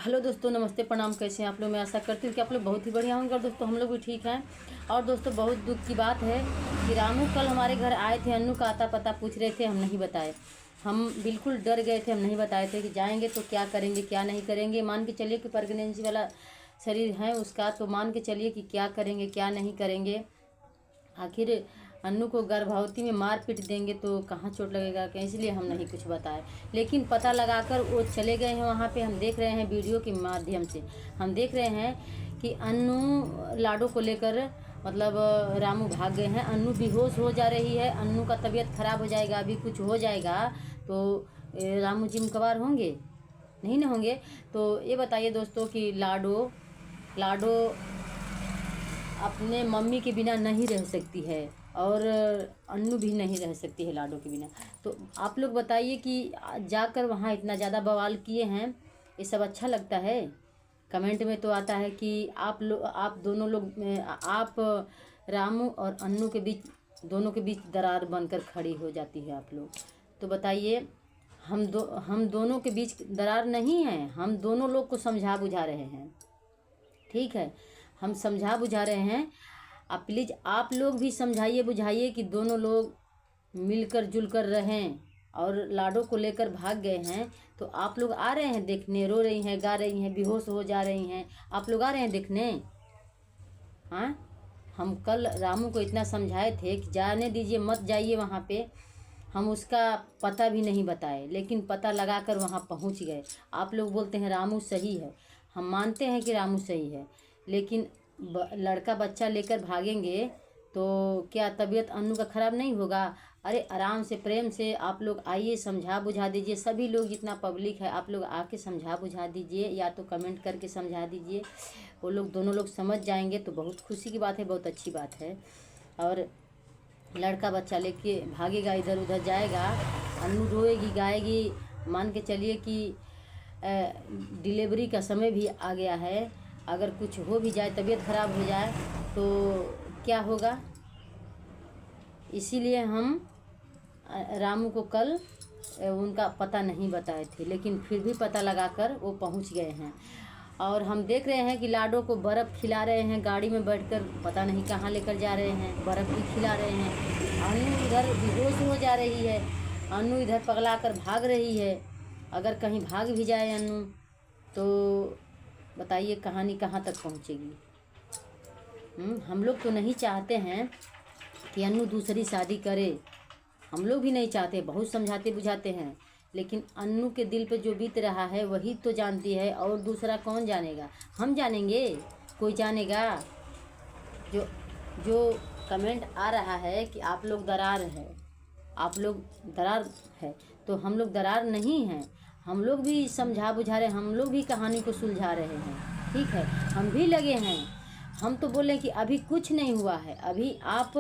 Hello दोस्तों, नमस्ते, प्रणाम। कैसे हैं आप लोग? मैं आशा करती हूँ कि आप लोग बहुत ही बढ़िया होंगे। और दोस्तों हम लोग भी ठीक हैं। और दोस्तों बहुत दुख की बात है कि रामू कल हमारे घर आए थे। अन्नू का आता पता पूछ रहे थे, हम नहीं बताए। हम बिल्कुल डर गए थे, हम नहीं बताए थे कि जाएंगे तो क्या करेंगे क्या नहीं करेंगे। मान के चलिए कि प्रेगनेंसी वाला शरीर है उसका, तो मान के चलिए कि क्या करेंगे क्या नहीं करेंगे। आखिर अन्नू को गर्भवती में मार पीट देंगे तो कहाँ चोट लगेगा क्या, इसलिए हम नहीं कुछ बताए। लेकिन पता लगाकर वो चले गए हैं वहाँ पे। हम देख रहे हैं वीडियो के माध्यम से, हम देख रहे हैं कि अन्नू लाडो को लेकर मतलब रामू भाग गए हैं। अन्नू बेहोश हो जा रही है, अन्नू का तबीयत खराब हो जाएगा। अभी कुछ हो जाएगा तो रामू जिम्मेदार होंगे? नहीं ना होंगे। तो ये बताइए दोस्तों कि लाडो अपने मम्मी के बिना नहीं रह सकती है और अन्नू भी नहीं रह सकती है लाडो के बिना। तो आप लोग बताइए कि जाकर वहाँ इतना ज़्यादा बवाल किए हैं, ये सब अच्छा लगता है? कमेंट में तो आता है कि आप दोनों लोग आप रामू और अन्नू के बीच, दोनों के बीच दरार बनकर खड़ी हो जाती है आप लोग। तो बताइए, हम दोनों के बीच दरार नहीं है, हम दोनों लोग को समझा बुझा रहे हैं। ठीक है, हम समझा बुझा रहे हैं। आप प्लीज़ आप लोग भी समझाइए बुझाइए कि दोनों लोग मिलकर जुलकर रहें। और लाडो को लेकर भाग गए हैं तो आप लोग आ रहे हैं देखने, रो रही हैं, गा रही हैं, बेहोश हो जा रही हैं, आप लोग आ रहे हैं देखने? हाँ, हम कल रामू को इतना समझाए थे कि जाने दीजिए, मत जाइए वहाँ पे। हम उसका पता भी नहीं बताए, लेकिन पता लगाकर वहाँ पहुँच गए। आप लोग बोलते हैं रामू सही है, हम मानते हैं कि रामू सही है, लेकिन लड़का बच्चा लेकर भागेंगे तो क्या तबीयत अन्नू का ख़राब नहीं होगा? अरे आराम से प्रेम से आप लोग आइए, समझा बुझा दीजिए। सभी लोग जितना पब्लिक है आप लोग आके समझा बुझा दीजिए, या तो कमेंट करके समझा दीजिए। वो लोग दोनों लोग समझ जाएंगे तो बहुत खुशी की बात है, बहुत अच्छी बात है। और लड़का बच्चा लेके भागेगा, इधर उधर जाएगा, अन्नू रोएगी गाएगी। मान के चलिए कि डिलीवरी का समय भी आ गया है। अगर कुछ हो भी जाए, तबीयत ख़राब हो जाए तो क्या होगा? इसीलिए हम रामू को कल उनका पता नहीं बताए थे, लेकिन फिर भी पता लगाकर वो पहुंच गए हैं। और हम देख रहे हैं कि लाडो को बर्फ़ खिला रहे हैं, गाड़ी में बैठकर पता नहीं कहाँ लेकर जा रहे हैं, बर्फ़ भी खिला रहे हैं। अन्नू इधर बेहोश हो जा रही है, अन्नू इधर पगला कर भाग रही है। अगर कहीं भाग भी जाए अन्नू तो बताइए कहानी कहाँ तक पहुँचेगी। हम लोग तो नहीं चाहते हैं कि अन्नू दूसरी शादी करे, हम लोग भी नहीं चाहते, बहुत समझाते बुझाते हैं, लेकिन अन्नू के दिल पे जो बीत रहा है वही तो जानती है, और दूसरा कौन जानेगा? हम जानेंगे? कोई जानेगा? जो कमेंट आ रहा है कि आप लोग दरार है, आप लोग दरार है, तो हम लोग दरार नहीं हैं। हम लोग भी समझा बुझा रहे हैं, हम लोग भी कहानी को सुलझा रहे हैं। ठीक है, हम भी लगे हैं। हम तो बोले कि अभी कुछ नहीं हुआ है। अभी आप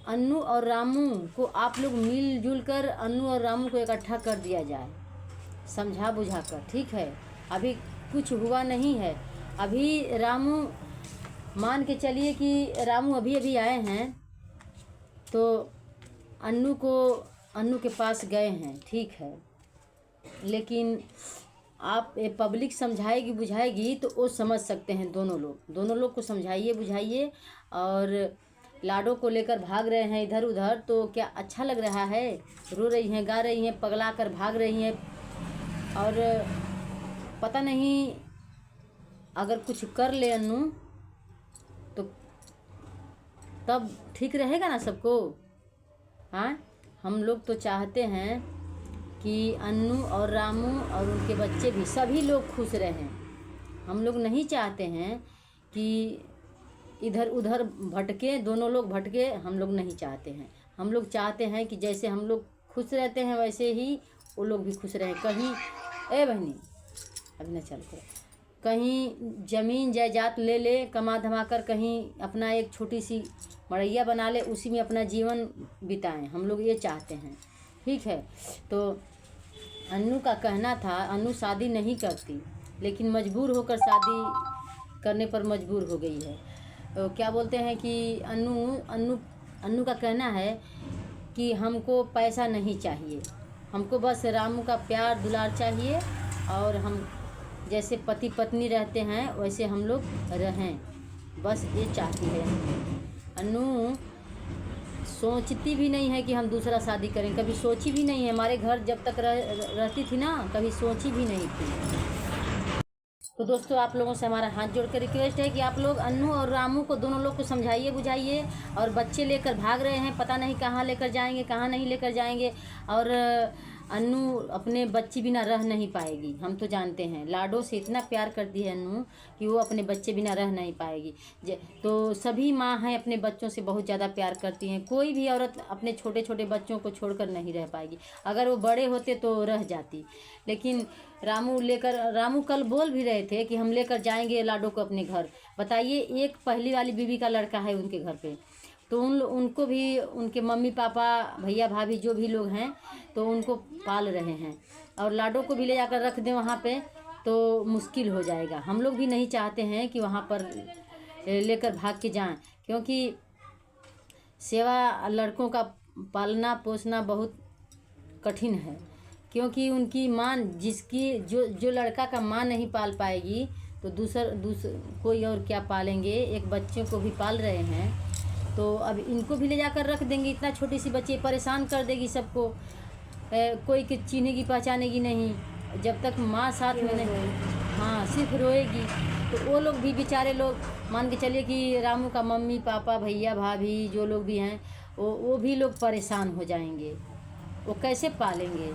अन्नू और रामू को आप लोग मिलजुल कर अन्नू और रामू को इकट्ठा कर दिया जाए, समझा बुझा कर। ठीक है, अभी कुछ हुआ नहीं है। अभी रामू, मान के चलिए कि रामू अभी अभी आए हैं तो अन्नू के पास गए हैं। ठीक है, लेकिन आप पब्लिक समझाएगी बुझाएगी तो वो समझ सकते हैं। दोनों लोग को समझाइए बुझाइए। और लाडो को लेकर भाग रहे हैं इधर उधर तो क्या अच्छा लग रहा है? रो रही हैं, गा रही हैं, पगला कर भाग रही हैं। और पता नहीं अगर कुछ कर ले अन्नू तो तब ठीक रहेगा ना सबको? हाँ, हम लोग तो चाहते हैं कि अन्नू और रामू और उनके बच्चे भी, सभी लोग खुश रहें। हम लोग नहीं चाहते हैं कि इधर उधर भटके, दोनों लोग भटके, हम लोग नहीं चाहते हैं। हम लोग चाहते हैं कि जैसे हम लोग खुश रहते हैं वैसे ही वो लोग भी खुश रहें। कहीं बहनी अभी न चल कर कहीं ज़मीन जायदाद ले कमा धमा कर, कहीं अपना एक छोटी सी मड़ैया बना ले, उसी में अपना जीवन बिताएं। हम लोग ये चाहते हैं। ठीक है, तो अन्नू का कहना था अन्नू शादी नहीं करती, लेकिन मजबूर होकर शादी करने पर मजबूर हो गई है। तो क्या बोलते हैं कि अन्नू का कहना है कि हमको पैसा नहीं चाहिए, हमको बस रामू का प्यार दुलार चाहिए और हम जैसे पति पत्नी रहते हैं वैसे हम लोग रहें, बस ये चाहती है। अनु सोचती भी नहीं है कि हम दूसरा शादी करें, कभी सोची भी नहीं है। हमारे घर जब तक रहती थी ना, कभी सोची भी नहीं थी। तो दोस्तों, आप लोगों से हमारा हाथ जोड़ कर रिक्वेस्ट है कि आप लोग अन्नू और रामू को, दोनों लोग को समझाइए बुझाइए। और बच्चे लेकर भाग रहे हैं, पता नहीं कहाँ लेकर जाएंगे कहाँ नहीं लेकर जाएंगे। और अन्नू अपने बच्चे बिना रह नहीं पाएगी, हम तो जानते हैं। लाडो से इतना प्यार करती है अन्नू कि वो अपने बच्चे बिना रह नहीं पाएगी। तो सभी माँ हैं अपने बच्चों से बहुत ज़्यादा प्यार करती हैं। कोई भी औरत अपने छोटे छोटे बच्चों को छोड़कर नहीं रह पाएगी। अगर वो बड़े होते तो रह जाती, लेकिन रामू कल बोल भी रहे थे कि हम लेकर जाएंगे लाडो को अपने घर। बताइए, एक पहली वाली बीवी का लड़का है उनके घर पे, तो उनको भी उनके मम्मी पापा भैया भाभी जो भी लोग हैं तो उनको पाल रहे हैं, और लाडो को भी ले जाकर रख दें वहाँ पे तो मुश्किल हो जाएगा। हम लोग भी नहीं चाहते हैं कि वहाँ पर लेकर भाग के जाएं, क्योंकि सेवा लड़कों का पालना पोसना बहुत कठिन है। क्योंकि उनकी माँ जिसकी जो लड़का का माँ नहीं पाल पाएगी तो दूसर कोई और क्या पालेंगे। एक बच्चे को भी पाल रहे हैं तो अब इनको भी ले जाकर रख देंगे। इतना छोटी सी बच्ची परेशान कर देगी सबको, कोई कि चिन्हेगी पहचानेगी नहीं जब तक माँ साथ में नहीं। हाँ, सिर्फ रोएगी। तो वो लोग भी बेचारे लोग, मान के चलिए कि रामू का मम्मी पापा भैया भाभी जो लोग भी हैं वो भी लोग परेशान हो जाएंगे। वो कैसे पालेंगे?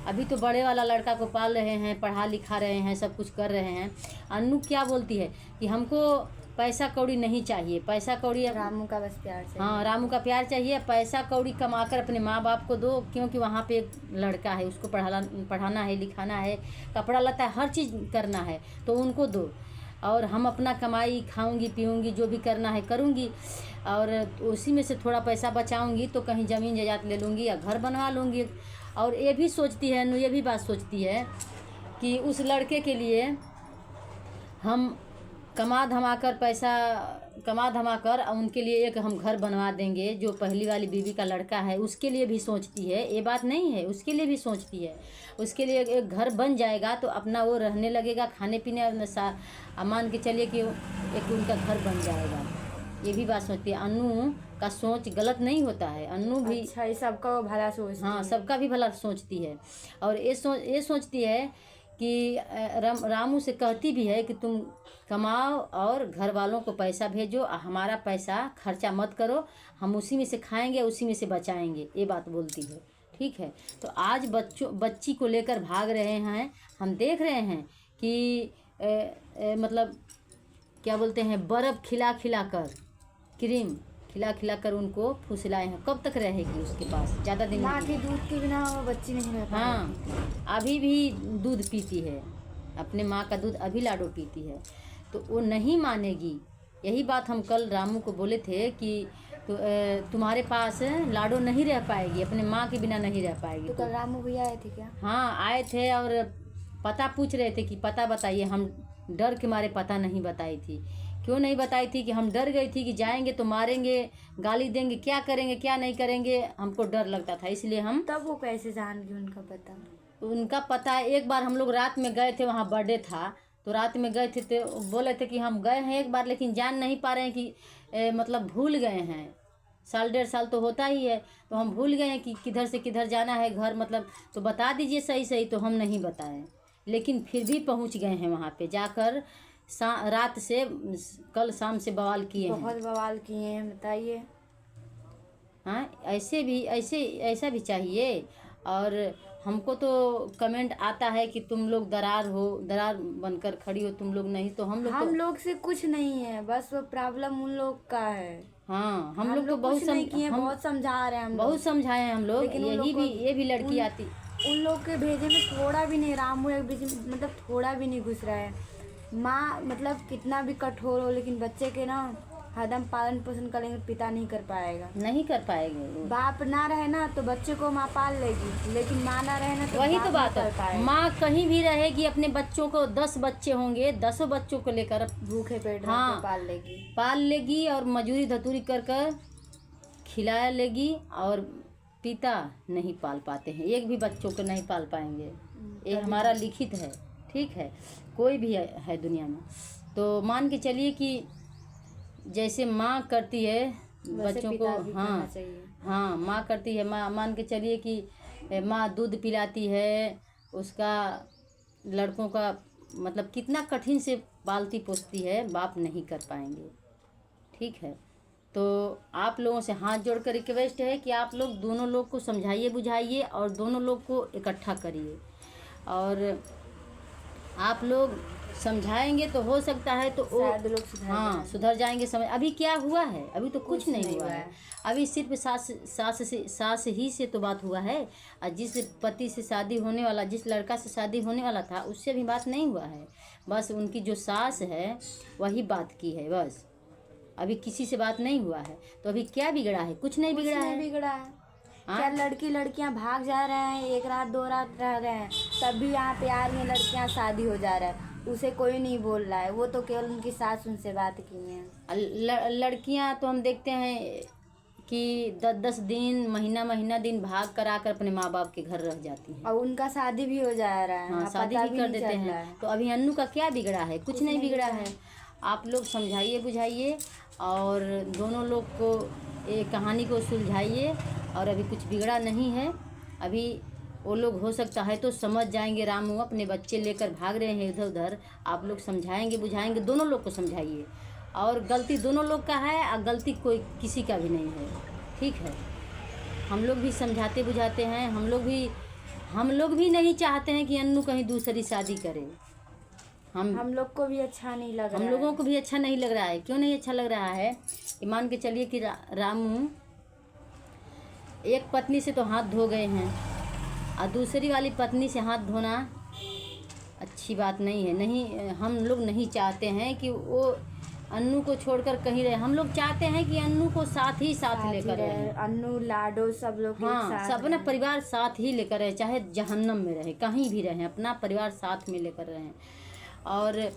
अभी तो बड़े वाला लड़का को पाल रहे हैं, पढ़ा लिखा रहे हैं, सब कुछ कर रहे हैं। अन्नू क्या बोलती है कि हमको पैसा कौड़ी नहीं चाहिए, पैसा कौड़ी रामू का बस प्यार चाहिए। हाँ, रामू का प्यार चाहिए। पैसा कौड़ी कमाकर अपने माँ बाप को दो, क्योंकि वहाँ पे एक लड़का है, उसको पढ़ाना है, लिखाना है, कपड़ा लता हर चीज़ करना है, तो उनको दो। और हम अपना कमाई खाऊंगी पीऊंगी, जो भी करना है करूंगी, और उसी में से थोड़ा पैसा बचाऊंगी तो कहीं ज़मीन जायदाद ले लूँगी या घर बनवा लूँगी। और ये भी सोचती है अन्नू, ये भी बात सोचती है कि उस लड़के के लिए हम कमा धमा कर उनके लिए एक हम घर बनवा देंगे। जो पहली वाली बीवी का लड़का है उसके लिए भी सोचती है, ये बात नहीं है, उसके लिए भी सोचती है। उसके लिए एक घर बन जाएगा तो अपना वो रहने लगेगा, खाने पीने मान के चलिए कि एक उनका घर बन जाएगा। ये भी बात सोचती है। अन्नू का सोच गलत नहीं होता है, अन्नू भी अच्छा, ये सबका भला सोचती है। हाँ, सबका भी भला सोचती है। और ये सोचती है कि रामू से कहती भी है कि तुम कमाओ और घर वालों को पैसा भेजो, हमारा पैसा खर्चा मत करो, हम उसी में से खाएंगे, उसी में से बचाएंगे, ये बात बोलती है। ठीक है, तो आज बच्ची को लेकर भाग रहे हैं। हम देख रहे हैं कि मतलब क्या बोलते हैं, बर्फ़ खिला कर, क्रीम खिला कर उनको फुसलाए हैं। कब तक रहेगी उसके पास? ज़्यादा दिन माँ के दूध के बिना वो बच्ची नहीं रह पाएगी। हाँ, अभी भी दूध पीती है, अपने माँ का दूध अभी लाडो पीती है, तो वो नहीं मानेगी। यही बात हम कल रामू को बोले थे कि तुम्हारे पास लाडो नहीं रह पाएगी, अपने माँ के बिना नहीं रह पाएगी। तो कल रामू भैया आए थे क्या? हाँ, आए थे और पता पूछ रहे थे कि पता बताइए। हम डर के मारे पता नहीं बताई थी। क्यों नहीं बताई थी? कि हम डर गई थी कि जाएंगे तो मारेंगे, गाली देंगे, क्या करेंगे क्या नहीं करेंगे, हमको डर लगता था, इसलिए हम। तब वो कैसे जान गई उनका पता? उनका पता एक बार हम लोग रात में गए थे, वहाँ बर्थडे था, तो रात में गए थे तो बोले थे कि हम गए हैं एक बार, लेकिन जान नहीं पा रहे हैं कि मतलब भूल गए हैं। साल डेढ़ साल तो होता ही है, तो हम भूल गए हैं कि किधर से किधर जाना है घर, मतलब तो बता दीजिए सही सही। तो हम नहीं बताए, लेकिन फिर भी पहुँच गए हैं वहाँ पे। जाकर रात से कल शाम से बवाल किए हैं, बहुत बवाल किए हैं, बताइए। हाँ, ऐसा भी चाहिए। और हमको तो कमेंट आता है कि तुम लोग दरार बनकर खड़ी हो, तुम लोग नहीं तो हम लोग से कुछ नहीं है, बस वो प्रॉब्लम उन लोग का है। हाँ, हम लोग तो बहुत समझा रहे हैं, हम बहुत समझाए हैं हम लोग। लेकिन ये भी लड़की आती, उन लोग के भेजे में थोड़ा भी नहीं, रामू एक बीच मतलब थोड़ा भी नहीं घुस रहा है। माँ मतलब कितना भी कठोर हो, लेकिन बच्चे के ना हरदम पालन पोषण करेंगे, पिता नहीं कर पाएगा। बाप ना रहे ना तो बच्चे को माँ पाल लेगी, लेकिन माँ ना रहे ना तो वही तो बात है। माँ कहीं भी रहेगी, अपने बच्चों को 10 बच्चे होंगे, 10 बच्चों को लेकर भूखे पेट हाँ पाल लेगी और मजूरी धतूरी कर खिला लेगी। और पिता नहीं पाल पाते हैं, एक भी बच्चों को नहीं पाल पाएंगे। ये हमारा लिखित है, ठीक है। कोई भी है दुनिया में, तो मान के चलिए कि जैसे माँ करती है बच्चों को, हाँ हाँ माँ करती है, माँ मान के चलिए कि माँ दूध पिलाती है, उसका लड़कों का मतलब कितना कठिन से पालती पोसती है, बाप नहीं कर पाएंगे, ठीक है। तो आप लोगों से हाथ जोड़कर रिक्वेस्ट है कि आप लोग दोनों लोग को समझाइए बुझाइए और दोनों लोग को इकट्ठा करिए, और आप लोग समझाएंगे तो हो सकता है तो शायद लोग सुधर जाएंगे। समझ अभी क्या हुआ है, अभी तो कुछ नहीं हुआ है। अभी सिर्फ सास ही से तो बात हुआ है, और जिस पति से शादी होने वाला, जिस लड़का से शादी होने वाला था उससे भी बात नहीं हुआ है। बस उनकी जो सास है वही बात की है, बस अभी किसी से बात नहीं हुआ है। तो अभी क्या बिगड़ा है? कुछ नहीं बिगड़ा है। क्या लड़कियां भाग जा रहे हैं, एक रात 2 रात रह रहे हैं, तब भी यहाँ प्यार में लड़कियां शादी हो जा रहा है, उसे कोई नहीं बोल रहा है। वो तो केवल उनकी सास उनसे बात की है। लड़कियां तो हम देखते हैं कि 10-10 दिन, महीना दिन भाग कर आकर अपने माँ बाप के घर रह जाती हैं, और उनका शादी भी हो जा रहा है। हाँ, शादी भी कर देते हैं। तो अभी अन्नू का क्या बिगड़ा है? कुछ नहीं बिगड़ा है। आप लोग समझाइए बुझाइए और दोनों लोग को ये कहानी को सुलझाइए, और अभी कुछ बिगड़ा नहीं है। अभी वो लोग हो सकता है तो समझ जाएंगे। रामू अपने बच्चे लेकर भाग रहे हैं इधर उधर, आप लोग समझाएंगे बुझाएंगे, दोनों लोग को समझाइए। और गलती दोनों लोग का है, और गलती कोई किसी का भी नहीं है, ठीक है। हम लोग भी समझाते बुझाते हैं। हम लोग भी नहीं चाहते हैं कि अन्नू कहीं दूसरी शादी करे। हम लोग को भी अच्छा नहीं लग रहा है। हम लोगों को भी अच्छा नहीं लग रहा है। क्यों नहीं अच्छा लग रहा है? कि मान के चलिए कि रामू एक पत्नी से तो हाथ धो गए हैं, और दूसरी वाली पत्नी से हाथ धोना अच्छी बात नहीं है। नहीं, हम लोग नहीं चाहते हैं कि वो अन्नू को छोड़कर कहीं रहे। हम लोग चाहते हैं कि अन्नू को साथ लेकर रहे। अन्नू लाडो सब लोग, हाँ, सब अपना परिवार साथ ही लेकर रहे, चाहे जहन्नम में रहे, कहीं भी रहे, अपना परिवार साथ में लेकर रहे। और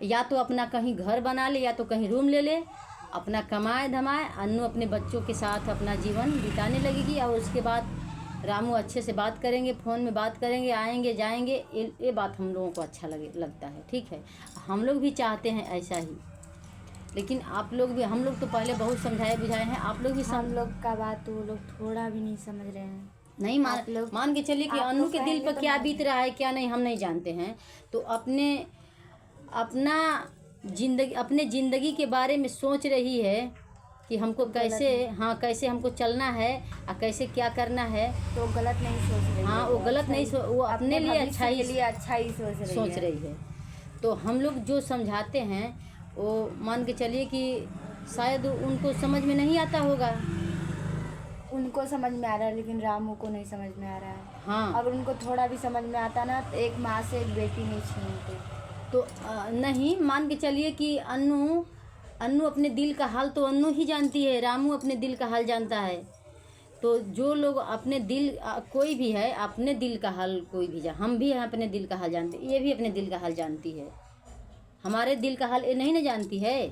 या तो अपना कहीं घर बना ले, या तो कहीं रूम ले ले, अपना कमाए धमाए। अन्नू अपने बच्चों के साथ अपना जीवन बिताने लगेगी, और उसके बाद रामू अच्छे से बात करेंगे, फ़ोन में बात करेंगे, आएंगे जाएंगे। ये बात हम लोगों को अच्छा लगता है, ठीक है। हम लोग भी चाहते हैं ऐसा ही, लेकिन आप लोग भी, हम लोग तो पहले बहुत समझाए बुझाए हैं, आप लोग भी हम लोग का बात वो लोग थोड़ा भी नहीं समझ रहे हैं। नहीं मान के चलिए कि अन्नू के दिल पर क्या बीत रहा है क्या नहीं हम नहीं जानते हैं। तो अपने ज़िंदगी के बारे में सोच रही है कि हमको कैसे हमको चलना है और कैसे क्या करना है। तो गलत नहीं सोच रही है। हाँ, वो गलत नहीं वो अपने लिए अच्छा ही सोच रही है। तो हम लोग जो समझाते हैं वो मान के चलिए कि शायद उनको समझ में नहीं आता होगा। उनको समझ में आ रहा है, लेकिन रामू को नहीं समझ में आ रहा है। हाँ, अगर उनको थोड़ा भी समझ में आता ना, तो एक माँ से एक बेटी नहीं छीनते। तो नहीं, मान के चलिए कि अन्नू अपने दिल का हाल तो अन्नू ही जानती है, रामू अपने दिल का हाल जानता है। तो जो लोग अपने दिल, कोई भी है अपने दिल का हाल, कोई भी हम भी हैं अपने दिल का हाल जानते, ये भी अपने दिल का हाल जानती है। हमारे दिल का हाल ये नहीं ना जानती है,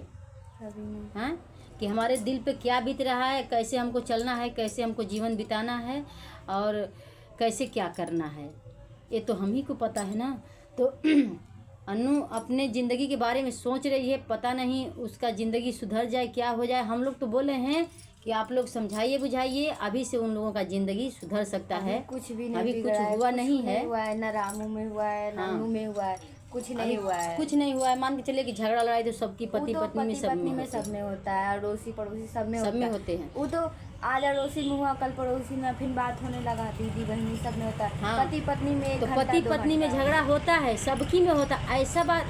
हाँ, कि हमारे दिल पे क्या बीत रहा है, कैसे हमको चलना है, कैसे हमको जीवन बिताना है, और कैसे क्या करना है, ये तो हम ही को पता है ना। तो अन्नू अपने ज़िंदगी के बारे में सोच रही है, पता नहीं उसका ज़िंदगी सुधर जाए, क्या हो जाए। हम लोग तो बोले हैं कि आप लोग समझाइए बुझाइए, अभी से उन लोगों का ज़िंदगी सुधर सकता है। कुछ भी नहीं, अभी कुछ हुआ नहीं है, ना रामू में हुआ है, ना अन्नू में हुआ है, कुछ नहीं हुआ है। कुछ नहीं हुआ है। मान के चलिए कि झगड़ा लड़ाई तो सबकी पति पत्नी में सब में होता है, अड़ोसी पड़ोसी सब में होते हैं। वो तो आज अड़ोसी में हुआ, कल पड़ोसी में, फिर बात होने लगा, दीदी बहनी सब में होता है। हाँ, पति पत्नी में तो पति पत्नी में झगड़ा होता है, सबकी में होता है। ऐसा बात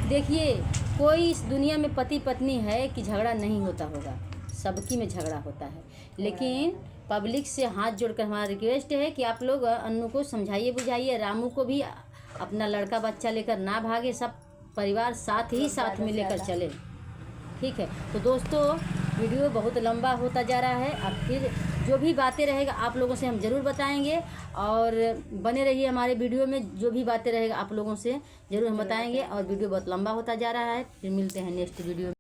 देखिए, कोई इस दुनिया में पति पत्नी है कि झगड़ा नहीं होता होगा, सबकी में झगड़ा होता है। लेकिन पब्लिक से हाथ जोड़कर हमारा रिक्वेस्ट है कि आप लोग अन्नू को समझाइए बुझाइए, रामू को भी अपना लड़का बच्चा लेकर ना भागे, सब परिवार साथ में लेकर चले, ठीक है। तो दोस्तों, वीडियो बहुत लंबा होता जा रहा है। अब फिर जो भी बातें रहेगा आप लोगों से हम ज़रूर बताएंगे, और बने रहिए हमारे वीडियो में। जो भी बातें रहेगा आप लोगों से ज़रूर हम बताएंगे, और वीडियो बहुत लंबा होता जा रहा है। फिर मिलते हैं नेक्स्ट वीडियो में।